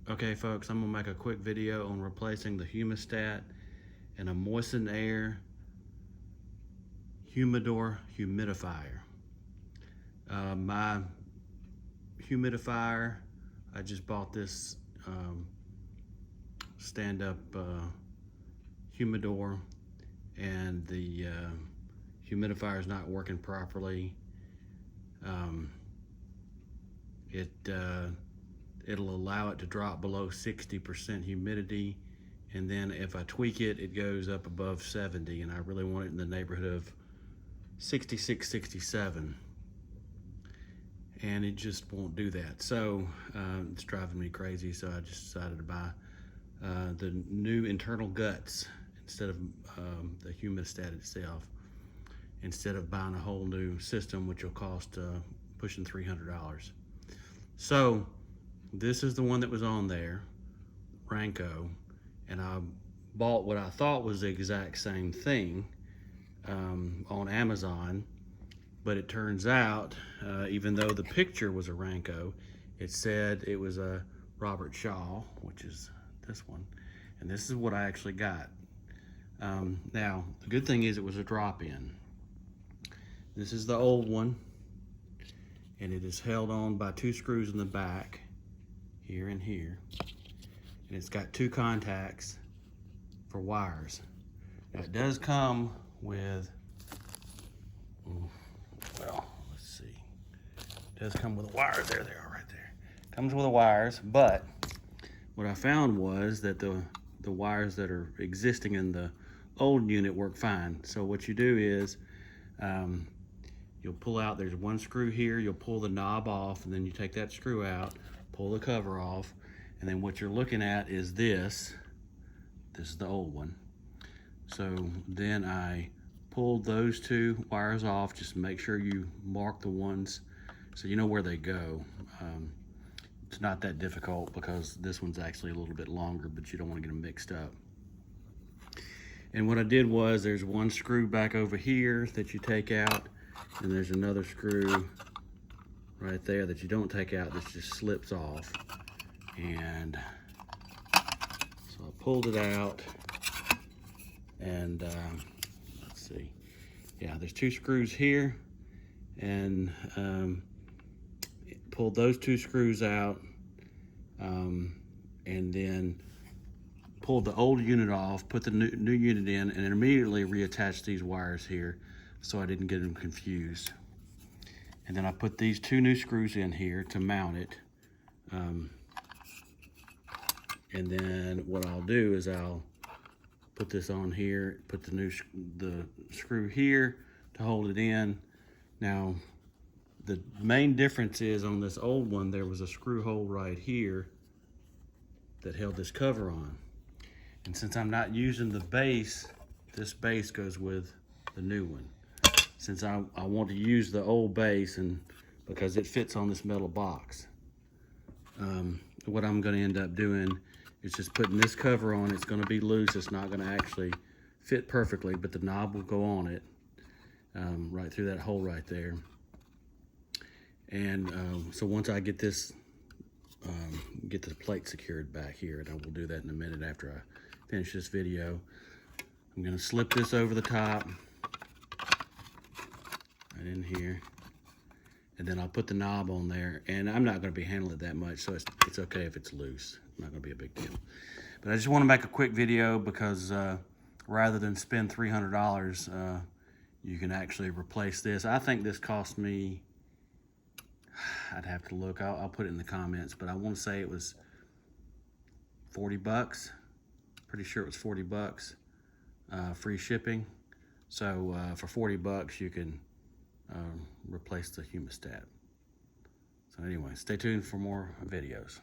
Okay folks, I'm gonna make a quick video on replacing the Humidistat and a moistened air humidor humidifier. My humidifier, I just bought this stand-up humidor, and the humidifier is not working properly. It'll allow it to drop below 60% humidity, and then if I tweak it, it goes up above 70, and I really want it in the neighborhood of 66, 67, and it just won't do that. So it's driving me crazy, so I just decided to buy the new internal guts instead of the Humidistat itself, instead of buying a whole new system, which will cost pushing $300. So this is the one that was on there, Ranco, and I bought what I thought was the exact same thing on Amazon, but it turns out, even though the picture was a Ranco, it said it was a Robert Shaw, which is this one, and this is what I actually got. Now, the good thing is it was a drop-in. This is the old one, and it is held on by 2 screws in the back, here and here, and it's got 2 contacts for wires. Now it does come with, well, let's see, it does come with the wires. There they are right there. Comes with the wires, but what I found was that the wires that are existing in the old unit work fine. So what you do is you'll pull out, there's 1 screw here, you'll pull the knob off, and then you take that screw out, pull the cover off, and then what you're looking at is this is the old one. So then I pulled those 2 wires off. Just make sure you mark the ones so you know where they go. It's not that difficult because this one's actually a little bit longer, but you don't want to get them mixed up. And what I did was, there's 1 screw back over here that you take out, and there's another screw right there that you don't take out, that just slips off. And so I pulled it out, and let's see, yeah, there's 2 screws here, and pulled those 2 screws out, and then pulled the old unit off, put the new unit in, and immediately reattached these wires here so I didn't get them confused. And then I put these 2 new screws in here to mount it. And then what I'll do is I'll put this on here, put the screw here to hold it in. Now, the main difference is, on this old one, there was a screw hole right here that held this cover on. And since I'm not using the base, this base goes with the new one. Since I want to use the old base, and because it fits on this metal box, what I'm going to end up doing is just putting this cover on. It's going to be loose. It's not going to actually fit perfectly, but the knob will go on it right through that hole right there. And so once I get this, get the plate secured back here, and I will do that in a minute after I finish this video, I'm going to slip this over the top right in here, and then I'll put the knob on there. And I'm not going to be handling it that much, so it's okay if it's loose. It's not going to be a big deal. But I just want to make a quick video because rather than spend $300, you can actually replace this. I think this cost me, I'd have to look, I'll put it in the comments, but I want to say it was 40 bucks. Pretty sure it was 40 bucks, free shipping. So for 40 bucks, you can replace the Humidistat. So anyway, stay tuned for more videos.